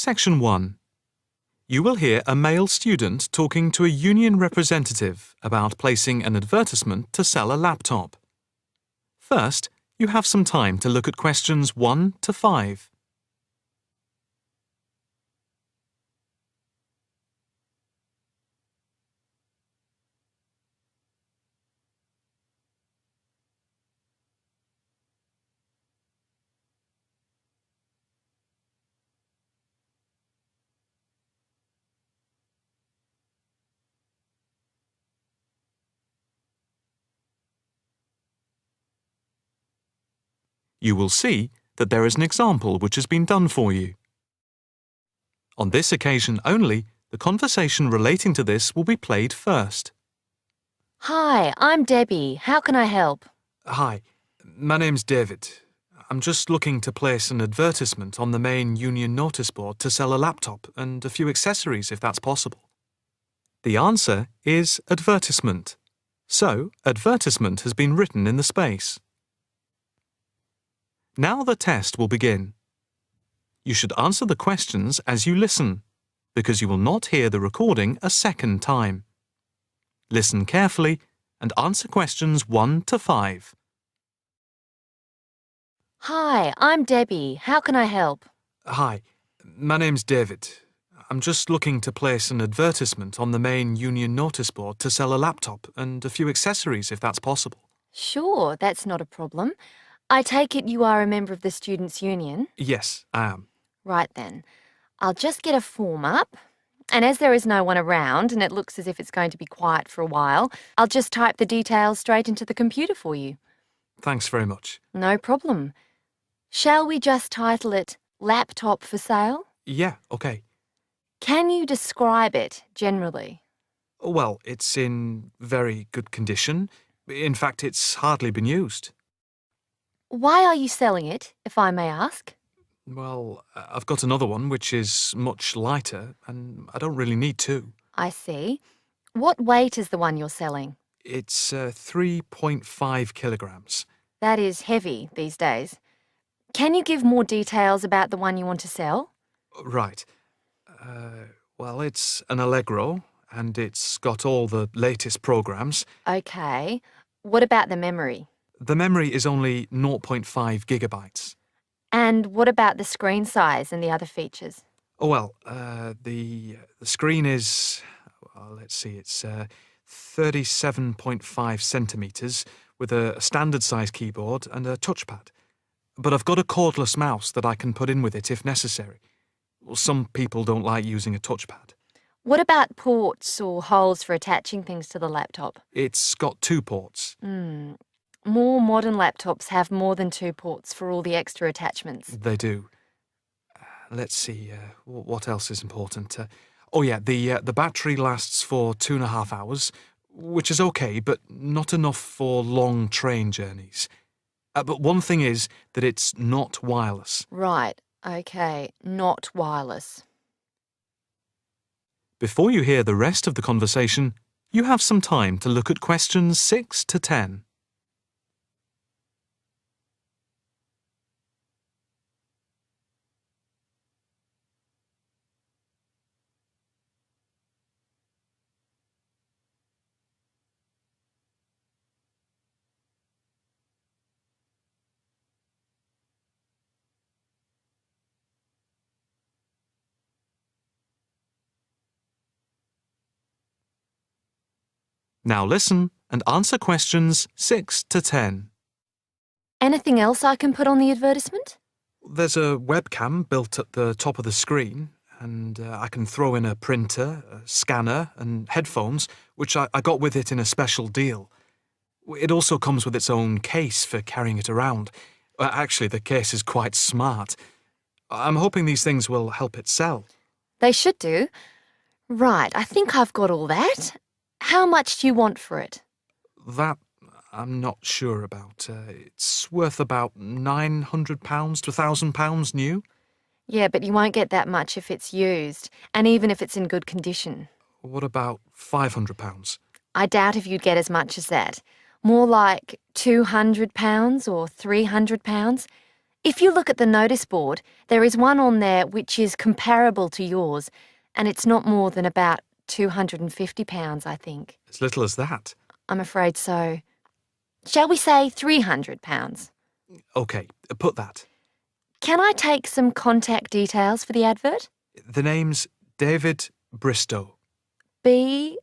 Section 1. You will hear a male student talking to a union representative about placing an advertisement to sell a laptop. First, you have some time to look at questions 1 to 5. You will see that there is an example which has been done for you. On this occasion only, the conversation relating to this will be played first. Hi, I'm Debbie. How can I help? Hi, my name's David. I'm just looking to place an advertisement on the main union notice board to sell a laptop and a few accessories if that's possible. The answer is advertisement. So, advertisement has been written in the space. Now the test will begin. You should answer the questions as you listen, because you will not hear the recording a second time. Listen carefully and answer questions 1 to 5. Hi, I'm Debbie. How can I help? Hi, my name's David. I'm just looking to place an advertisement on the main union notice board to sell a laptop and a few accessories if that's possible. Sure, that's not a problem. I take it you are a member of the Students' Union? Yes, I am. Right then. I'll just get a form up. And as there is no one around and it looks as if it's going to be quiet for a while, I'll just type the details straight into the computer for you. Thanks very much. No problem. Shall we just title it Laptop for Sale? Yeah, okay. Can you describe it generally? Well, it's in very good condition. In fact, it's hardly been used. Why are you selling it, if I may ask? Well, I've got another one which is much lighter, and I don't really need two. I see. What weight is the one you're selling? It's 3.5 kilograms. That is heavy these days. Can you give more details about the one you want to sell? Right. Well, it's an Allegro, and it's got all the latest programs. Okay. What about the memory? The memory is only 0.5 gigabytes. And what about the screen size and the other features? Oh, well, the screen is, well, let's see, it's 37.5 centimetres with a standard size keyboard and a touchpad. But I've got a cordless mouse that I can put in with it if necessary. Well, some people don't like using a touchpad. What about ports or holes for attaching things to the laptop? It's got 2 ports. More modern laptops have more than 2 ports for all the extra attachments. They do. Let's see, what else is important? Oh yeah, the battery lasts for 2.5 hours, which is okay, but not enough for long train journeys. But one thing is that it's not wireless. Right, okay, not wireless. Before you hear the rest of the conversation, you have some time to look at questions 6 to 10. Now listen and answer questions 6 to 10. Anything else I can put on the advertisement? There's a webcam built at the top of the screen, and I can throw in a printer, a scanner, and headphones, which I got with it in a special deal. It also comes with its own case for carrying it around. Actually, the case is quite smart. I'm hoping these things will help it sell. They should do. Right, I think I've got all that. How much do you want for it? That I'm not sure about. It's worth about £900 to £1,000 new. Yeah, but you won't get that much if it's used, and even if it's in good condition. What about £500? I doubt if you'd get as much as that. More like £200 or £300. If you look at the notice board, there is one on there which is comparable to yours, and it's not more than about £250, I think. As little as that. I'm afraid so. Shall we say £300? OK, put that. Can I take some contact details for the advert? The name's David Bristow. Bristow.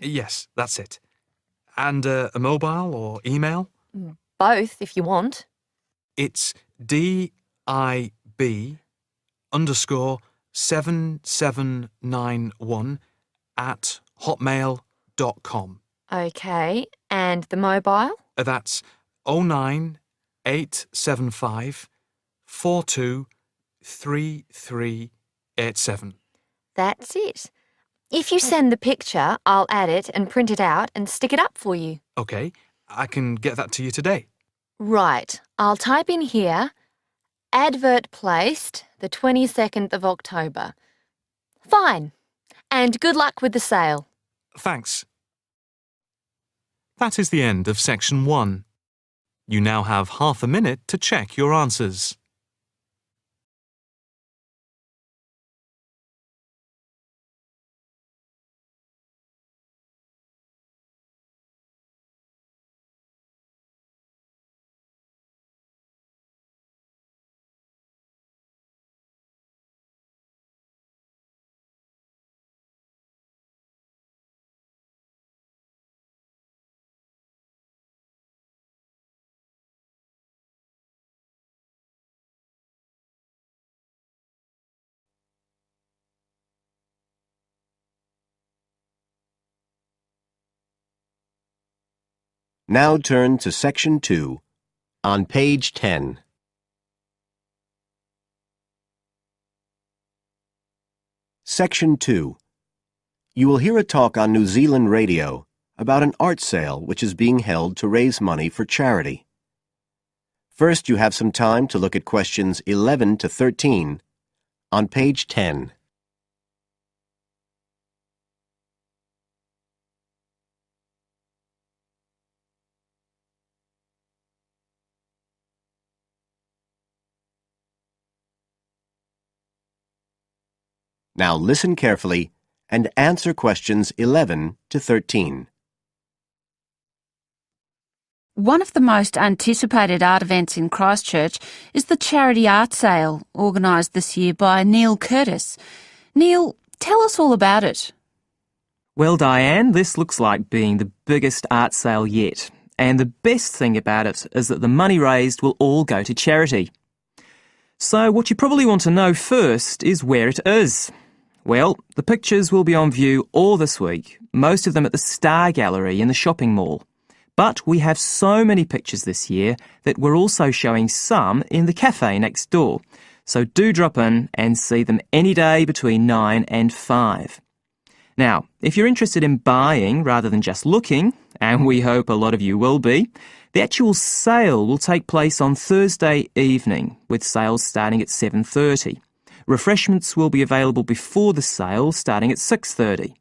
Yes, that's it. And a mobile or email? Both, if you want. It's DIB7791@hotmail.com. OK, and the mobile? That's 09875 423387. That's it. If you send the picture, I'll add it and print it out and stick it up for you. OK, I can get that to you today. Right, I'll type in here, advert placed the 22nd of October. Fine. And good luck with the sale. Thanks. That is the end of section 1. You now have half a minute to check your answers. Now turn to Section 2, on page 10. Section 2. You will hear a talk on New Zealand radio about an art sale which is being held to raise money for charity. First, you have some time to look at questions 11 to 13 on page 10. Now listen carefully and answer questions 11 to 13. One of the most anticipated art events in Christchurch is the charity art sale organised this year by Neil Curtis. Neil, tell us all about it. Well, Diane, this looks like being the biggest art sale yet. And the best thing about it is that the money raised will all go to charity. So what you probably want to know first is where it is. Well, the pictures will be on view all this week, most of them at the Star Gallery in the shopping mall. But we have so many pictures this year that we're also showing some in the cafe next door. So do drop in and see them any day between 9 and 5. Now, if you're interested in buying rather than just looking, and we hope a lot of you will be, the actual sale will take place on Thursday evening, with sales starting at 7:30. Refreshments will be available before the sale, starting at 6:30.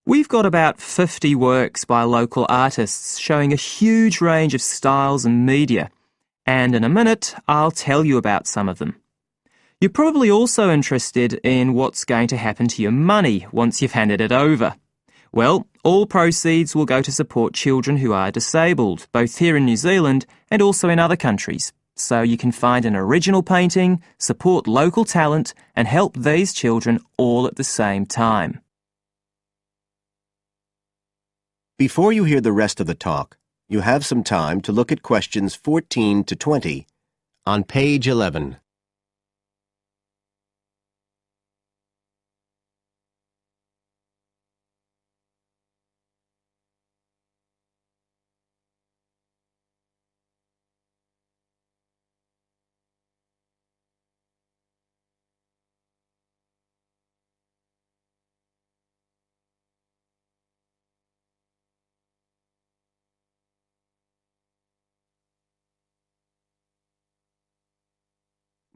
We've got about 50 works by local artists showing a huge range of styles and media, and in a minute I'll tell you about some of them. You're probably also interested in what's going to happen to your money once you've handed it over. Well, all proceeds will go to support children who are disabled, both here in New Zealand and also in other countries. So you can find an original painting, support local talent, and help these children all at the same time. Before you hear the rest of the talk, you have some time to look at questions 14 to 20 on page 11.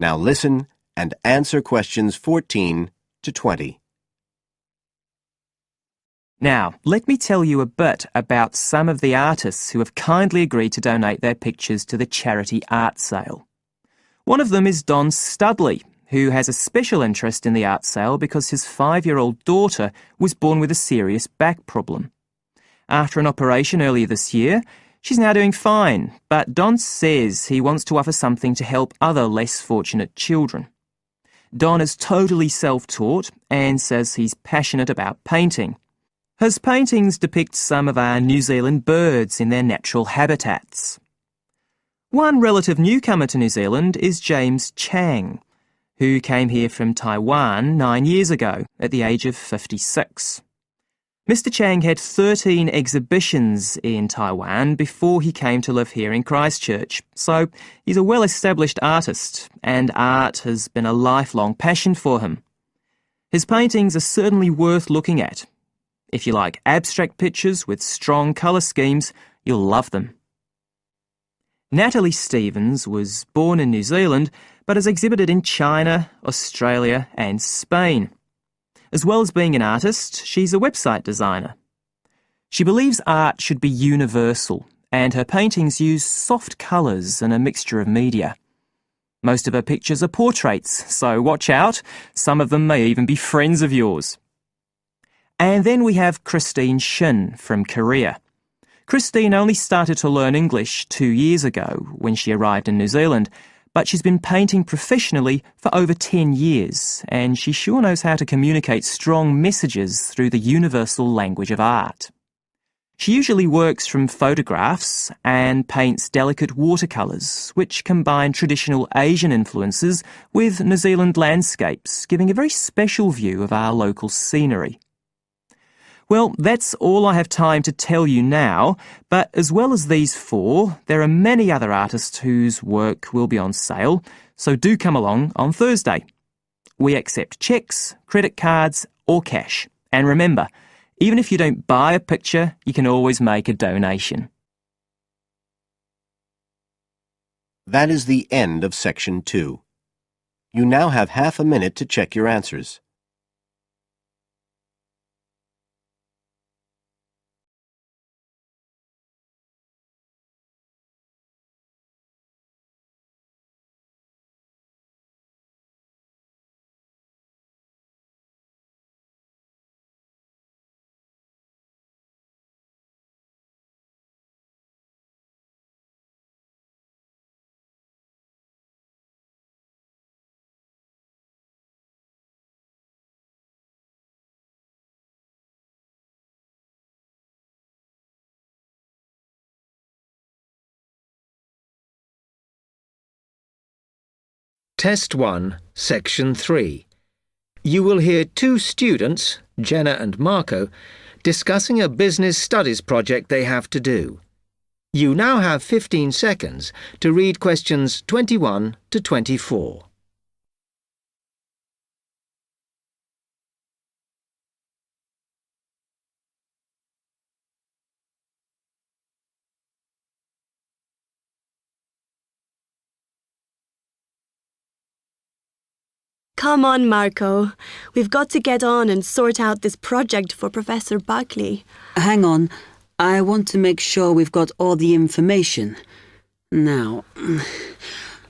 Now listen and answer questions 14 to 20. Now, let me tell you a bit about some of the artists who have kindly agreed to donate their pictures to the charity art sale. One of them is Don Studley, who has a special interest in the art sale because his 5-year-old daughter was born with a serious back problem. After an operation earlier this year, she's now doing fine, but Don says he wants to offer something to help other less fortunate children. Don is totally self-taught and says he's passionate about painting. His paintings depict some of our New Zealand birds in their natural habitats. One relative newcomer to New Zealand is James Chang, who came here from Taiwan 9 years ago at the age of 56. Mr. Chang had 13 exhibitions in Taiwan before he came to live here in Christchurch, so he's a well-established artist, and art has been a lifelong passion for him. His paintings are certainly worth looking at. If you like abstract pictures with strong colour schemes, you'll love them. Natalie Stevens was born in New Zealand, but has exhibited in China, Australia and Spain. As well as being an artist, she's a website designer. She believes art should be universal, and her paintings use soft colours and a mixture of media. Most of her pictures are portraits, so watch out, some of them may even be friends of yours. And then we have Christine Shin from Korea. Christine only started to learn English 2 years ago when she arrived in New Zealand, but she's been painting professionally for over 10 years, and she sure knows how to communicate strong messages through the universal language of art. She usually works from photographs and paints delicate watercolours, which combine traditional Asian influences with New Zealand landscapes, giving a very special view of our local scenery. Well, that's all I have time to tell you now, but as well as these 4, there are many other artists whose work will be on sale, so do come along on Thursday. We accept cheques, credit cards or cash. And remember, even if you don't buy a picture, you can always make a donation. That is the end of section 2. You now have half a minute to check your answers. Test 1, Section 3. You will hear 2 students, Jenna and Marco, discussing a business studies project they have to do. You now have 15 seconds to read questions 21 to 24. Come on, Marco. We've got to get on and sort out this project for Professor Buckley. Hang on. I want to make sure we've got all the information. Now,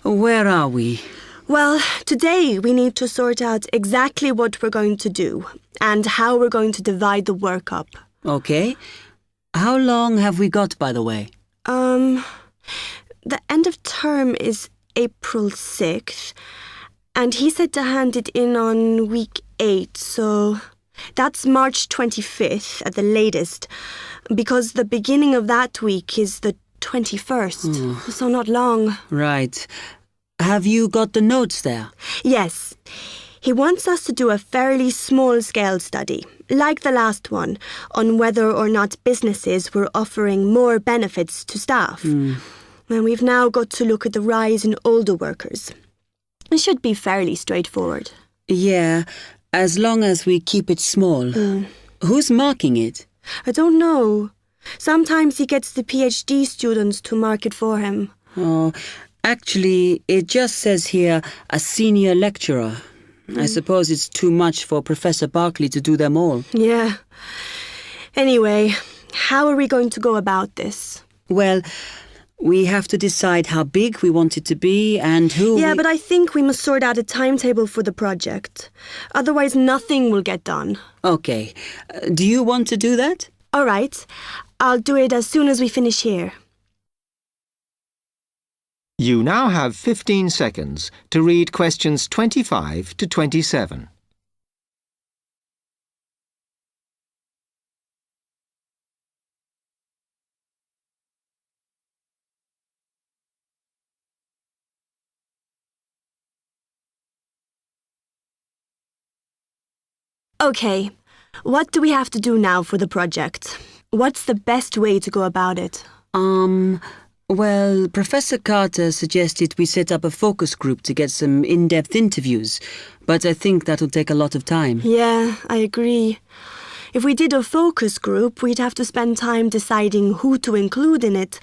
where are we? Well, today we need to sort out exactly what we're going to do and how we're going to divide the work up. Okay. How long have we got, by the way? The end of term is April 6th. And he said to hand it in on week 8, so that's March 25th at the latest, because the beginning of that week is the 21st, so not long. Right. Have you got the notes there? Yes. He wants us to do a fairly small-scale study, like the last one, on whether or not businesses were offering more benefits to staff. And we've now got to look at the rise in older workers. It should be fairly straightforward. Yeah, as long as we keep it small. Who's marking it? I don't know. Sometimes he gets the PhD students to mark it for him. Oh, actually, it just says here, a senior lecturer. I suppose it's too much for Professor Barclay to do them all. Yeah. Anyway, how are we going to go about this? Well, we have to decide how big we want it to be and who. Yeah, but I think we must sort out a timetable for the project. Otherwise, nothing will get done. Okay. Do you want to do that? All right. I'll do it as soon as we finish here. You now have 15 seconds to read questions 25 to 27. Okay. What do we have to do now for the project? What's the best way to go about it? Well, Professor Carter suggested we set up a focus group to get some in-depth interviews, but I think that'll take a lot of time. Yeah, I agree. If we did a focus group, we'd have to spend time deciding who to include in it,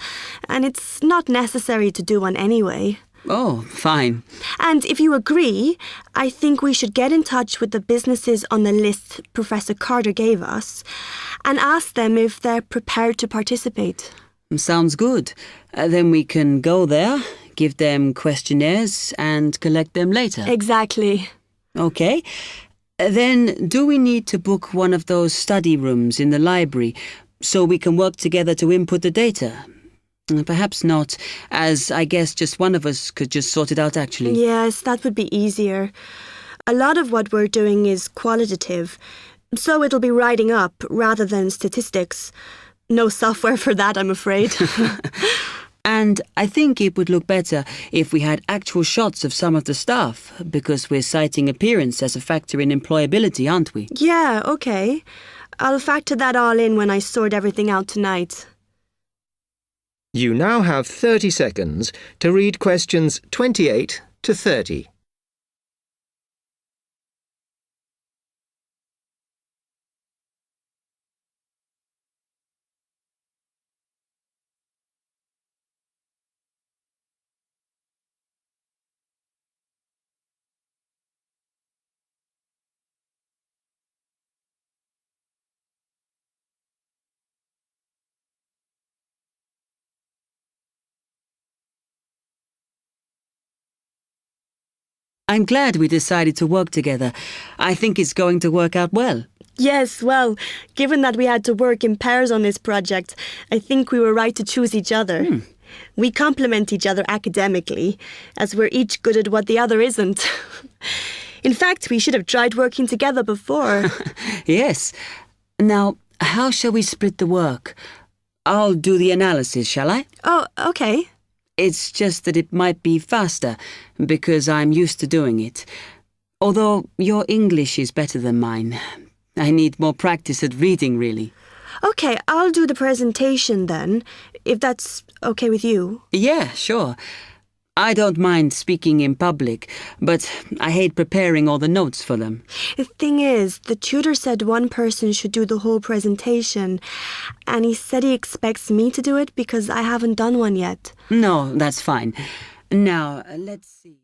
and it's not necessary to do one anyway. Oh, fine. And if you agree, I think we should get in touch with the businesses on the list Professor Carter gave us and ask them if they're prepared to participate. Sounds good. Then we can go there, give them questionnaires and collect them later. Exactly. Okay. Then do we need to book one of those study rooms in the library so we can work together to input the data? Perhaps not, as I guess just one of us could just sort it out actually. Yes, that would be easier. A lot of what we're doing is qualitative, so it'll be writing up rather than statistics. No software for that, I'm afraid. And I think it would look better if we had actual shots of some of the staff, because we're citing appearance as a factor in employability, aren't we? Yeah, okay. I'll factor that all in when I sort everything out tonight. You now have 30 seconds to read questions 28 to 30. I'm glad we decided to work together. I think it's going to work out well. Yes, well, given that we had to work in pairs on this project, I think we were right to choose each other. We complement each other academically, as we're each good at what the other isn't. In fact, we should have tried working together before. Yes. Now, how shall we split the work? I'll do the analysis, shall I? Oh, okay. It's just that it might be faster, because I'm used to doing it. Although your English is better than mine. I need more practice at reading, really. Okay, I'll do the presentation then, if that's okay with you. Yeah, sure. I don't mind speaking in public, but I hate preparing all the notes for them. The thing is, the tutor said one person should do the whole presentation, and he said he expects me to do it because I haven't done one yet. No, that's fine. Now, let's see.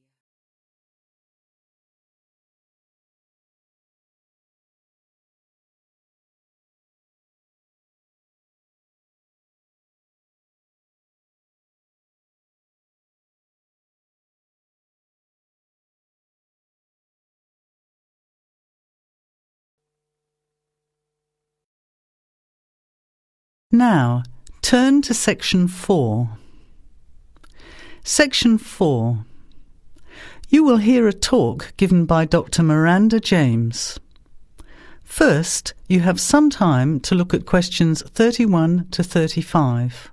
Now, turn to Section 4. Section 4. You will hear a talk given by Dr. Miranda James. First, you have some time to look at questions 31 to 35.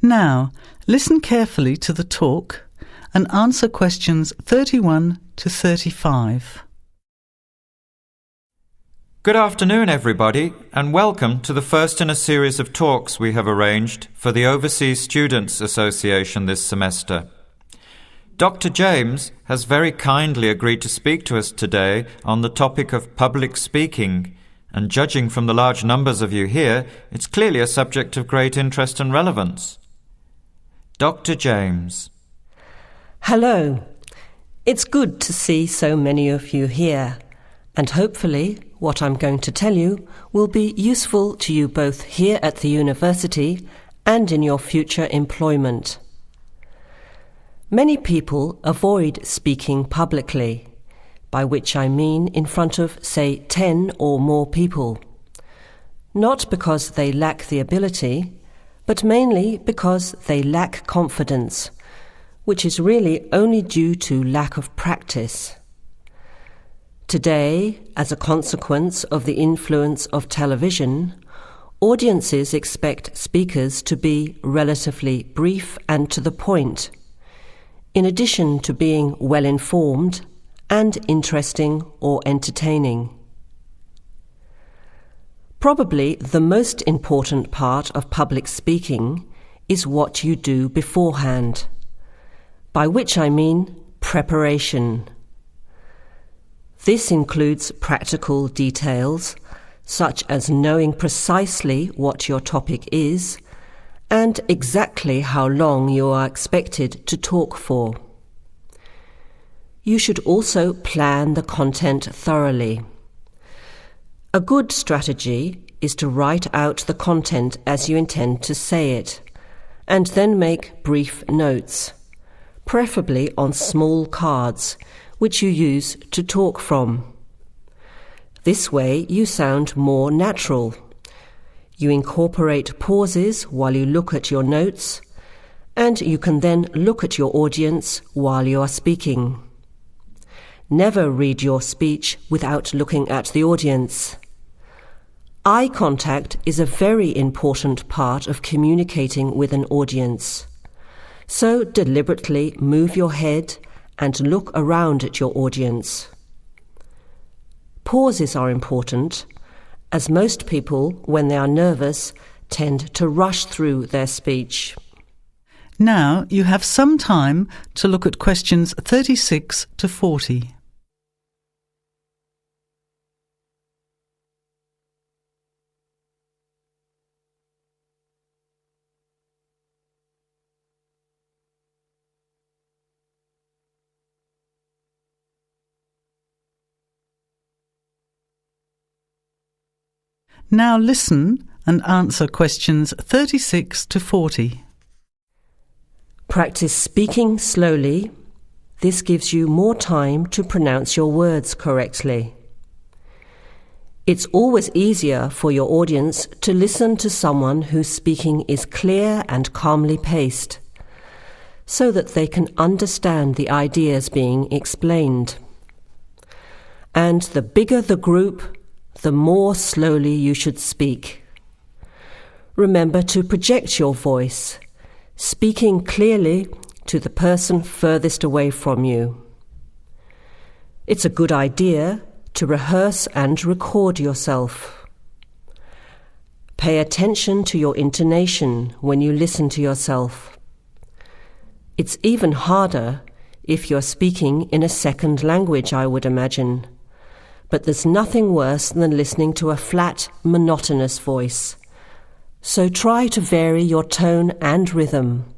Now, listen carefully to the talk and answer questions 31 to 35. Good afternoon, everybody, and welcome to the first in a series of talks we have arranged for the Overseas Students Association this semester. Dr. James has very kindly agreed to speak to us today on the topic of public speaking, and judging from the large numbers of you here, it's clearly a subject of great interest and relevance. Dr. James. Hello. It's good to see so many of you here, and hopefully what I'm going to tell you will be useful to you both here at the university and in your future employment. Many people avoid speaking publicly, by which I mean in front of, say, 10 or more people. Not because they lack the ability, but mainly because they lack confidence, which is really only due to lack of practice. Today, as a consequence of the influence of television, audiences expect speakers to be relatively brief and to the point, in addition to being well-informed and interesting or entertaining. Probably the most important part of public speaking is what you do beforehand, by which I mean preparation. This includes practical details, such as knowing precisely what your topic is and exactly how long you are expected to talk for. You should also plan the content thoroughly. A good strategy is to write out the content as you intend to say it, and then make brief notes, preferably on small cards, which you use to talk from. This way you sound more natural. You incorporate pauses while you look at your notes, and you can then look at your audience while you are speaking. Never read your speech without looking at the audience. Eye contact is a very important part of communicating with an audience. So deliberately move your head and look around at your audience. Pauses are important, as most people, when they are nervous, tend to rush through their speech. Now you have some time to look at questions 36 to 40. Now listen and answer questions 36 to 40. Practice speaking slowly. This gives you more time to pronounce your words correctly. It's always easier for your audience to listen to someone whose speaking is clear and calmly paced, so that they can understand the ideas being explained. And the bigger the group, the more slowly you should speak. Remember to project your voice, speaking clearly to the person furthest away from you. It's a good idea to rehearse and record yourself. Pay attention to your intonation when you listen to yourself. It's even harder if you're speaking in a second language, I would imagine. But there's nothing worse than listening to a flat, monotonous voice. So try to vary your tone and rhythm.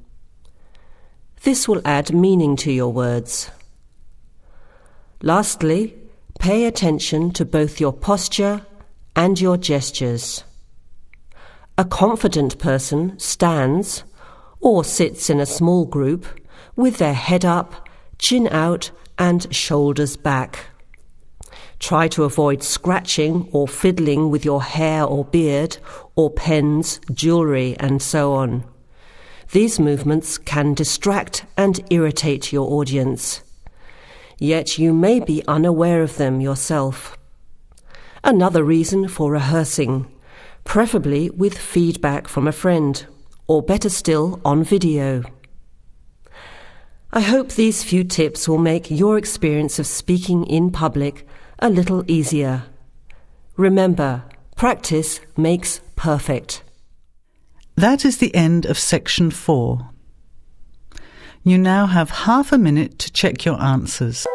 This will add meaning to your words. Lastly, pay attention to both your posture and your gestures. A confident person stands or sits in a small group with their head up, chin out, and shoulders back. Try to avoid scratching or fiddling with your hair or beard, or pens, jewellery, and so on. These movements can distract and irritate your audience. Yet you may be unaware of them yourself. Another reason for rehearsing, preferably with feedback from a friend, or better still, on video. I hope these few tips will make your experience of speaking in public a little easier. Remember, practice makes perfect. That is the end of section 4. You now have half a minute to check your answers.